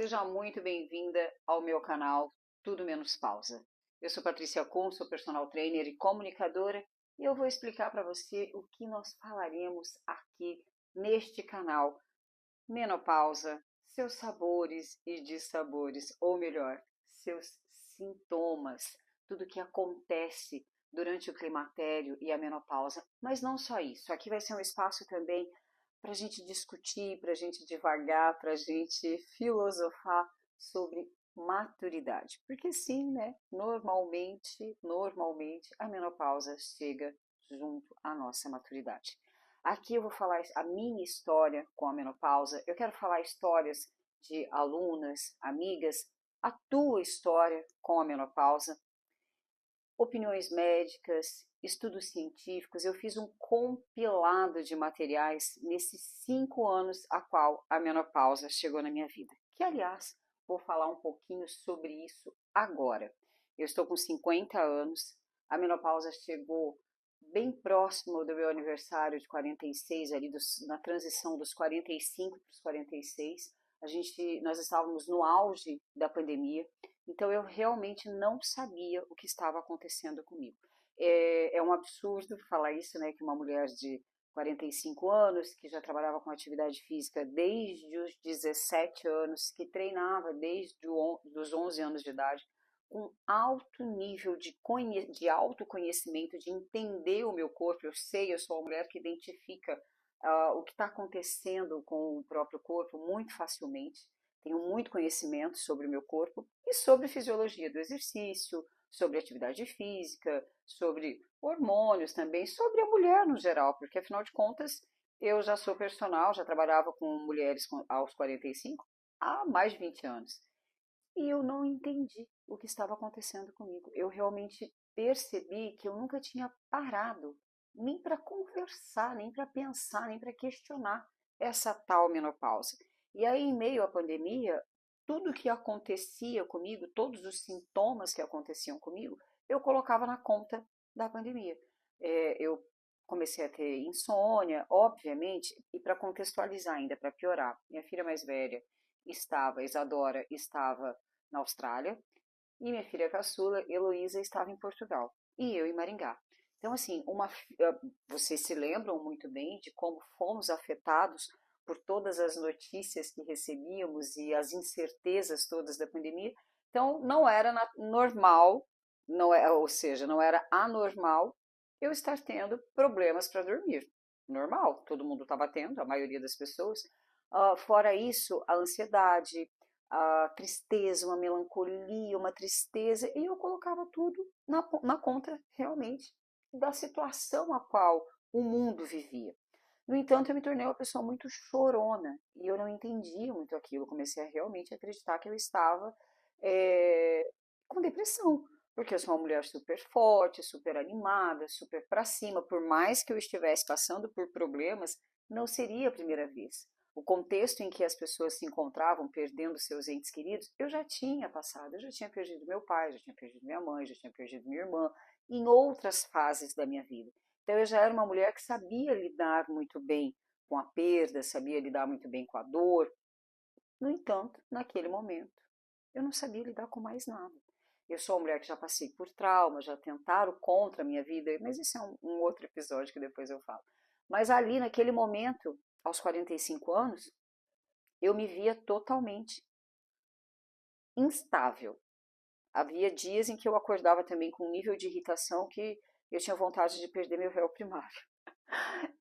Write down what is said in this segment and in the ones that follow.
Seja muito bem-vinda ao meu canal Tudo Menos Pausa. Eu sou Patrícia Kuhn, sou personal trainer e comunicadora e eu vou explicar para você o que nós falaremos aqui neste canal. Menopausa, seus sabores e dissabores, ou melhor, seus sintomas, tudo que acontece durante o climatério e a menopausa. Mas não só isso, aqui vai ser um espaço também para a gente discutir, para a gente divagar, para a gente filosofar sobre maturidade. Porque sim, né? Normalmente a menopausa chega junto à nossa maturidade. Aqui eu vou falar a minha história com a menopausa, eu quero falar histórias de alunas, amigas, a tua história com a menopausa, opiniões médicas, estudos científicos. Eu fiz um compilado de materiais nesses 5 anos a qual a menopausa chegou na minha vida. Que, aliás, vou falar um pouquinho sobre isso agora. Eu estou com 50 anos, a menopausa chegou bem próximo do meu aniversário de 46, ali na transição dos 45 para os 46. Nós estávamos no auge da pandemia, então eu realmente não sabia o que estava acontecendo comigo. É um absurdo falar isso, né, que uma mulher de 45 anos, que já trabalhava com atividade física desde os 17 anos, que treinava desde os 11 anos de idade, com alto nível de autoconhecimento, de entender o meu corpo. Eu sou uma mulher que identifica o que está acontecendo com o próprio corpo muito facilmente. Tenho muito conhecimento sobre o meu corpo e sobre fisiologia do exercício, sobre atividade física, sobre hormônios também, sobre a mulher no geral, porque afinal de contas eu já sou personal, já trabalhava com mulheres aos 45 há mais de 20 anos. E eu não entendi o que estava acontecendo comigo. Eu realmente percebi que eu nunca tinha parado nem para conversar, nem para pensar, nem para questionar essa tal menopausa. E aí, em meio à pandemia, tudo que acontecia comigo, todos os sintomas que aconteciam comigo, eu colocava na conta da pandemia. Eu comecei a ter insônia, obviamente, e para contextualizar ainda, para piorar, minha filha mais velha Isadora estava na Austrália, e minha filha caçula, Heloísa, estava em Portugal, e eu em Maringá. Então, assim, vocês se lembram muito bem de como fomos afetados por todas as notícias que recebíamos e as incertezas todas da pandemia. Então, não era normal, ou seja, não era anormal eu estar tendo problemas para dormir. Normal, todo mundo estava tendo, a maioria das pessoas. Fora isso, a ansiedade, a tristeza, uma melancolia, uma tristeza, e eu colocava tudo na conta realmente da situação a qual o mundo vivia. No entanto, eu me tornei uma pessoa muito chorona e eu não entendia muito aquilo. Eu comecei a realmente acreditar que eu estava com depressão, porque eu sou uma mulher super forte, super animada, super para cima. Por mais que eu estivesse passando por problemas, não seria a primeira vez. O contexto em que as pessoas se encontravam perdendo seus entes queridos, eu já tinha passado. Eu já tinha perdido meu pai, já tinha perdido minha mãe, já tinha perdido minha irmã, em outras fases da minha vida. Então eu já era uma mulher que sabia lidar muito bem com a perda, sabia lidar muito bem com a dor. No entanto, naquele momento, eu não sabia lidar com mais nada. Eu sou uma mulher que já passei por trauma, já tentaram contra a minha vida, mas isso é um outro episódio que depois eu falo. Mas ali, naquele momento, aos 45 anos, eu me via totalmente instável. Havia dias em que eu acordava também com um nível de irritação que eu tinha vontade de perder meu véu primário.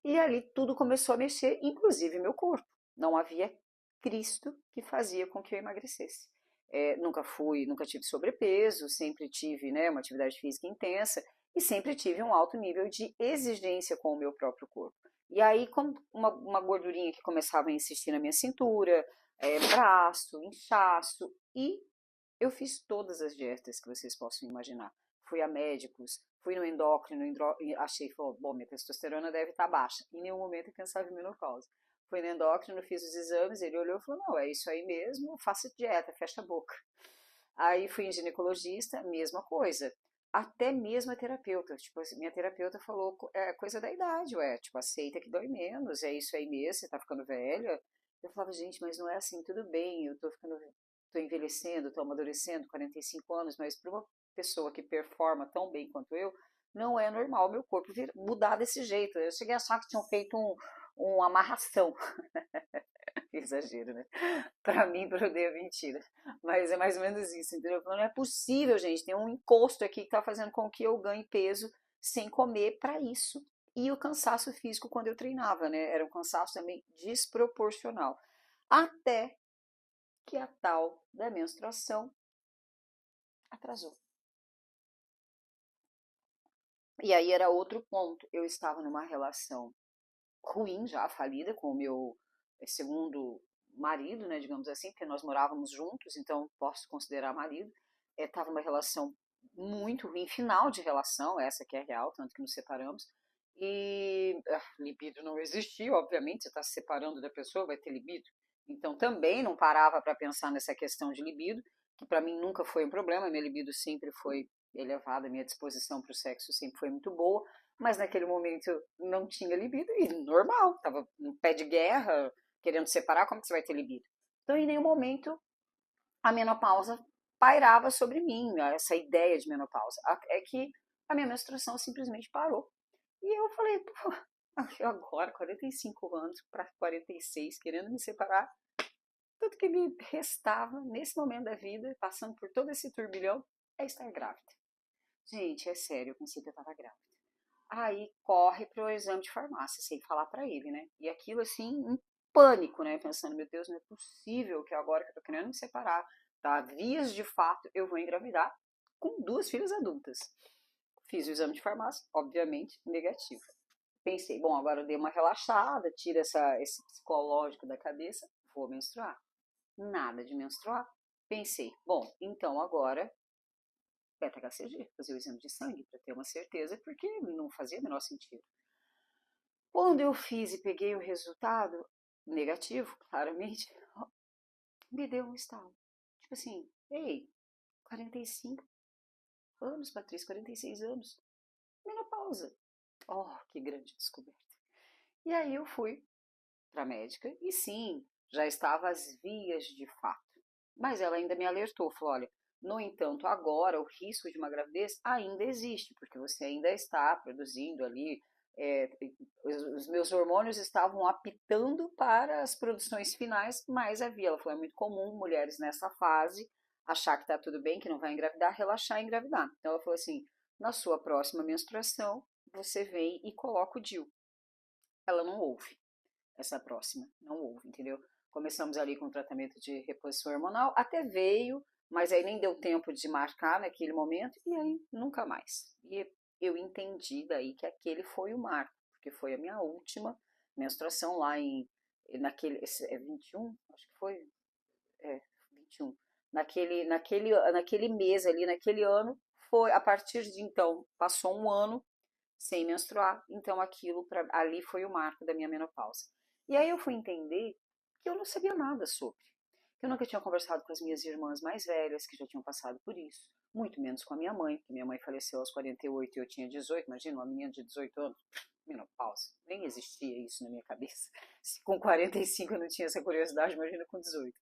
E ali tudo começou a mexer, inclusive meu corpo. Não havia Cristo que fazia com que eu emagrecesse. Nunca tive sobrepeso, sempre tive, né, uma atividade física intensa e sempre tive um alto nível de exigência com o meu próprio corpo. E aí, com uma gordurinha que começava a insistir na minha cintura, braço, inchaço, e eu fiz todas as dietas que vocês possam imaginar. Fui a médicos, fui no endócrino, achei, falou, bom, minha testosterona deve estar baixa. Em nenhum momento eu pensava em menopausa. Fui no endócrino, fiz os exames, ele olhou e falou, não, é isso aí mesmo, faça dieta, fecha a boca. Aí fui em ginecologista, mesma coisa. Até mesmo a terapeuta, tipo, minha terapeuta falou, é coisa da idade, ué, tipo, aceita que dói menos, é isso aí mesmo, você tá ficando velha. Eu falava, gente, mas não é assim, tudo bem, eu tô ficando estou envelhecendo, estou amadurecendo, 45 anos, mas para uma pessoa que performa tão bem quanto eu, não é normal meu corpo mudar desse jeito. Eu cheguei a achar que tinham feito uma amarração. Exagero, né? Pra mim, pro D é mentira. Mas é mais ou menos isso, entendeu? Não é possível, gente. Tem um encosto aqui que tá fazendo com que eu ganhe peso sem comer para isso. E o cansaço físico quando eu treinava, né? Era um cansaço também desproporcional. Até que a tal da menstruação atrasou. E aí era outro ponto. Eu estava numa relação ruim, já falida, com o meu segundo marido, né, digamos assim, porque nós morávamos juntos, então posso considerar marido. Estava uma relação muito ruim, final de relação, essa que é real, tanto que nos separamos. E libido não existia, obviamente, você está se separando da pessoa, vai ter libido. Então também não parava para pensar nessa questão de libido, que para mim nunca foi um problema, minha libido sempre foi elevada, minha disposição para o sexo sempre foi muito boa, mas naquele momento não tinha libido e normal, estava no pé de guerra, querendo separar, como que você vai ter libido? Então em nenhum momento a menopausa pairava sobre mim, essa ideia de menopausa. É que a minha menstruação simplesmente parou. E eu falei, pô, eu agora, 45 anos para 46, querendo me separar, tudo que me restava nesse momento da vida, passando por todo esse turbilhão, é estar grávida. Gente, é sério, eu pensei que eu estava grávida. Aí corre pro exame de farmácia, sem falar para ele, né? E aquilo assim, um pânico, né? Pensando, meu Deus, não é possível que agora que eu tô querendo me separar, tá? Vias de fato, eu vou engravidar com 2 filhas adultas. Fiz o exame de farmácia, obviamente, negativo. Pensei, bom, agora eu dei uma relaxada, tira esse psicológico da cabeça, vou menstruar. Nada de menstruar. Pensei, bom, então agora beta-HCG, fazer o exame de sangue para ter uma certeza, porque não fazia o menor sentido. Quando eu fiz e peguei o resultado negativo, claramente, me deu um estalo. Tipo assim, ei, 45 anos, Patrícia, 46 anos, menopausa. Oh, que grande descoberta. E aí eu fui para a médica e sim, já estava às vias de fato. Mas ela ainda me alertou, falou, olha, no entanto, agora o risco de uma gravidez ainda existe, porque você ainda está produzindo ali, é, os meus hormônios estavam apitando para as produções finais, mas havia, ela falou, é muito comum mulheres nessa fase achar que está tudo bem, que não vai engravidar, relaxar e engravidar. Então ela falou assim, na sua próxima menstruação, você vem e coloca o DIU. Ela não ouve essa próxima, não houve, entendeu? Começamos ali com o tratamento de reposição hormonal, até veio, mas aí nem deu tempo de marcar naquele momento, e aí nunca mais. E eu entendi daí que aquele foi o marco, porque foi a minha última menstruação lá naquele, 21, acho que foi, 21, naquele mês ali, naquele ano, foi, a partir de então, passou um ano sem menstruar, então aquilo ali foi o marco da minha menopausa. E aí eu fui entender que eu não sabia nada sobre. Que eu nunca tinha conversado com as minhas irmãs mais velhas, que já tinham passado por isso. Muito menos com a minha mãe, que minha mãe faleceu aos 48 e eu tinha 18. Imagina, uma menina de 18 anos, menopausa. Nem existia isso na minha cabeça. Se com 45 eu não tinha essa curiosidade, imagina com 18.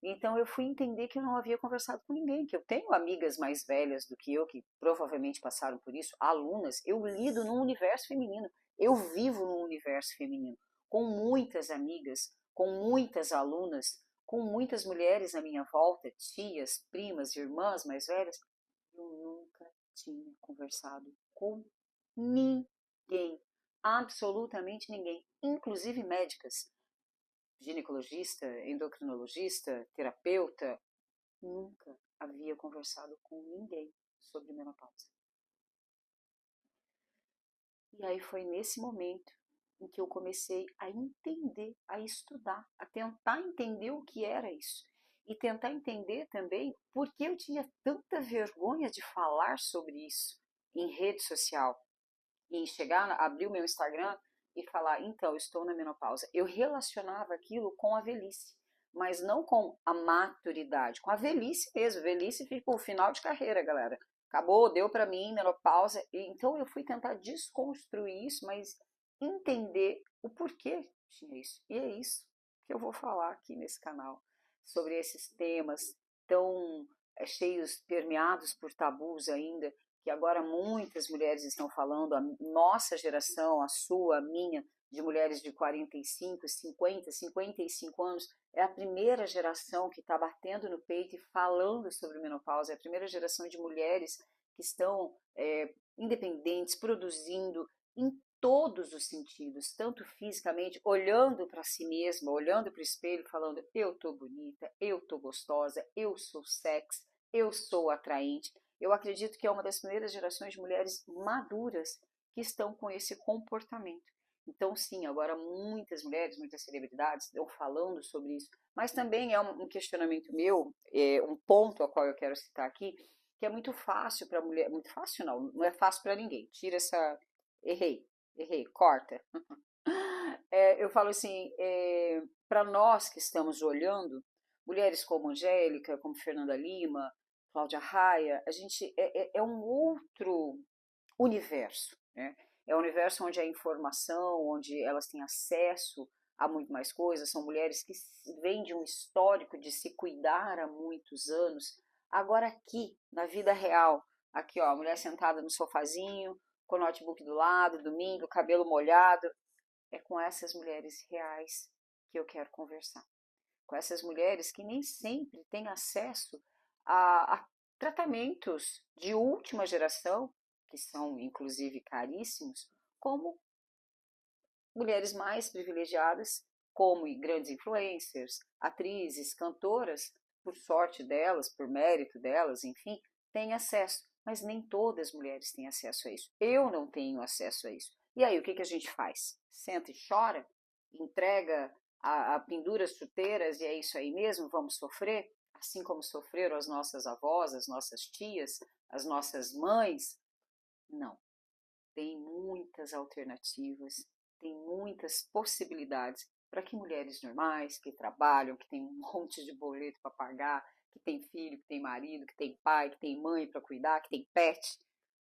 Então eu fui entender que eu não havia conversado com ninguém, que eu tenho amigas mais velhas do que eu, que provavelmente passaram por isso, alunas, eu lido num universo feminino, eu vivo num universo feminino, com muitas amigas, com muitas alunas, com muitas mulheres à minha volta, tias, primas, irmãs mais velhas, eu nunca tinha conversado com ninguém, absolutamente ninguém, inclusive médicas, ginecologista, endocrinologista, terapeuta, nunca havia conversado com ninguém sobre menopausa. E aí foi nesse momento em que eu comecei a entender, a estudar, a tentar entender o que era isso. E tentar entender também por que eu tinha tanta vergonha de falar sobre isso em rede social. E chegar, abrir o meu Instagram e falar, então, estou na menopausa. Eu relacionava aquilo com a velhice, mas não com a maturidade, com a velhice mesmo. Velhice fica o final de carreira, galera. Acabou, deu para mim, menopausa. Então eu fui tentar desconstruir isso, mas entender o porquê tinha isso. E é isso que eu vou falar aqui nesse canal, sobre esses temas tão cheios, permeados por tabus ainda, que agora muitas mulheres estão falando, a nossa geração, a sua, a minha, de mulheres de 45, 50, 55 anos, é a primeira geração que está batendo no peito e falando sobre menopausa, é a primeira geração de mulheres que estão independentes, produzindo em todos os sentidos, tanto fisicamente, olhando para si mesma, olhando para o espelho, falando: eu tô bonita, eu tô gostosa, eu sou sexy, eu sou atraente. Eu acredito que é uma das primeiras gerações de mulheres maduras que estão com esse comportamento. Então, sim, agora muitas mulheres, muitas celebridades estão falando sobre isso, mas também é um questionamento meu, um ponto ao qual eu quero citar aqui, que é muito fácil para a mulher, muito fácil não é fácil para ninguém, tira essa, errei, corta. Eu falo assim, para nós que estamos olhando, mulheres como Angélica, como Fernanda Lima, Cláudia Raia, a gente é um outro universo, né? É um universo onde a informação, onde elas têm acesso a muito mais coisas, são mulheres que vêm de um histórico de se cuidar há muitos anos. Agora aqui, na vida real, aqui ó, a mulher sentada no sofazinho, com o notebook do lado, domingo, cabelo molhado, é com essas mulheres reais que eu quero conversar. Com essas mulheres que nem sempre têm acesso a tratamentos de última geração, que são inclusive caríssimos, como mulheres mais privilegiadas, como grandes influencers, atrizes, cantoras, por sorte delas, por mérito delas, enfim, têm acesso. Mas nem todas as mulheres têm acesso a isso. Eu não tenho acesso a isso. E aí, o que a gente faz? Senta e chora? Entrega a pendura as chuteiras e é isso aí mesmo? Vamos sofrer? Assim como sofreram as nossas avós, as nossas tias, as nossas mães? Não. Tem muitas alternativas, tem muitas possibilidades para que mulheres normais, que trabalham, que têm um monte de boleto para pagar, que tem filho, que tem marido, que tem pai, que tem mãe para cuidar, que tem pet,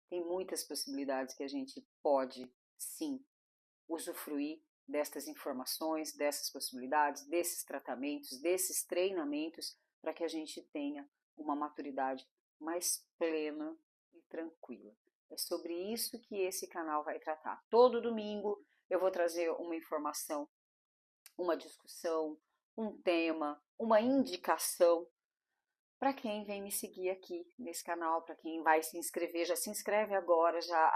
tem muitas possibilidades que a gente pode, sim, usufruir destas informações, dessas possibilidades, desses tratamentos, desses treinamentos, para que a gente tenha uma maturidade mais plena e tranquila. É sobre isso que esse canal vai tratar. Todo domingo eu vou trazer uma informação, uma discussão, um tema, uma indicação para quem vem me seguir aqui nesse canal, para quem vai se inscrever, já se inscreve agora, já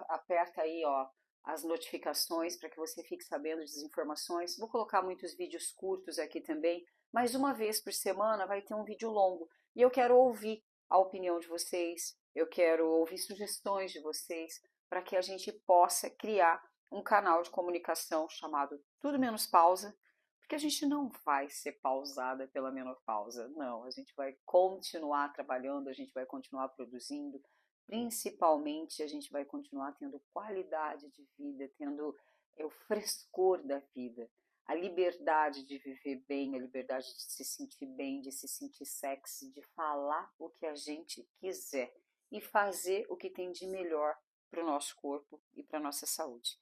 aperta aí ó, as notificações para que você fique sabendo das informações. Vou colocar muitos vídeos curtos aqui também, mas uma vez por semana vai ter um vídeo longo. E eu quero ouvir a opinião de vocês, eu quero ouvir sugestões de vocês, para que a gente possa criar um canal de comunicação chamado Tudo Menos Pausa, porque a gente não vai ser pausada pela menopausa, não. A gente vai continuar trabalhando, a gente vai continuar produzindo, principalmente a gente vai continuar tendo qualidade de vida, tendo o frescor da vida, a liberdade de viver bem, a liberdade de se sentir bem, de se sentir sexy, de falar o que a gente quiser e fazer o que tem de melhor para o nosso corpo e para a nossa saúde.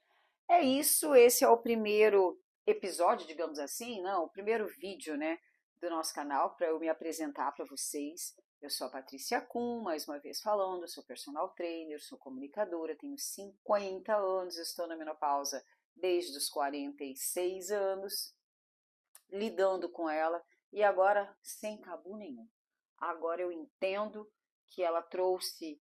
É isso, esse é o primeiro episódio, digamos assim, não, o primeiro vídeo, né, do nosso canal para eu me apresentar para vocês. Eu sou a Patrícia Kuhn, mais uma vez falando, sou personal trainer, sou comunicadora, tenho 50 anos, estou na menopausa desde os 46 anos, lidando com ela e agora sem tabu nenhum. Agora eu entendo que ela trouxe,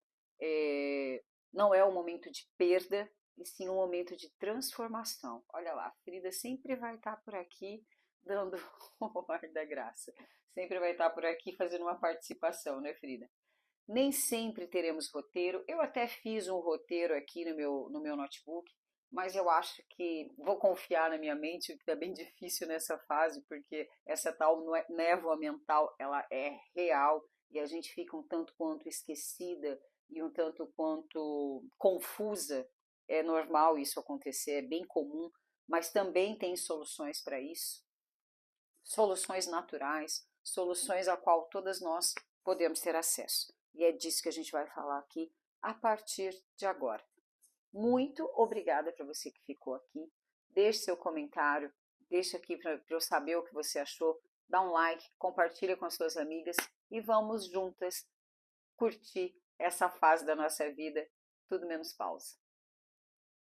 não é um momento de perda, e sim um momento de transformação. Olha lá, a Frida sempre vai estar por aqui dando o ar da graça. Sempre vai estar por aqui fazendo uma participação, né, Frida? Nem sempre teremos roteiro. Eu até fiz um roteiro aqui no meu notebook, mas eu acho que vou confiar na minha mente, o que está bem difícil nessa fase, porque essa tal névoa mental, ela é real e a gente fica um tanto quanto esquecida e um tanto quanto confusa. É normal isso acontecer, é bem comum, mas também tem soluções para isso, soluções naturais, soluções a qual todas nós podemos ter acesso. E é disso que a gente vai falar aqui a partir de agora. Muito obrigada para você que ficou aqui. Deixe seu comentário, deixe aqui para eu saber o que você achou dá um like, compartilha com as suas amigas e vamos juntas curtir essa fase da nossa vida, tudo menos pausa.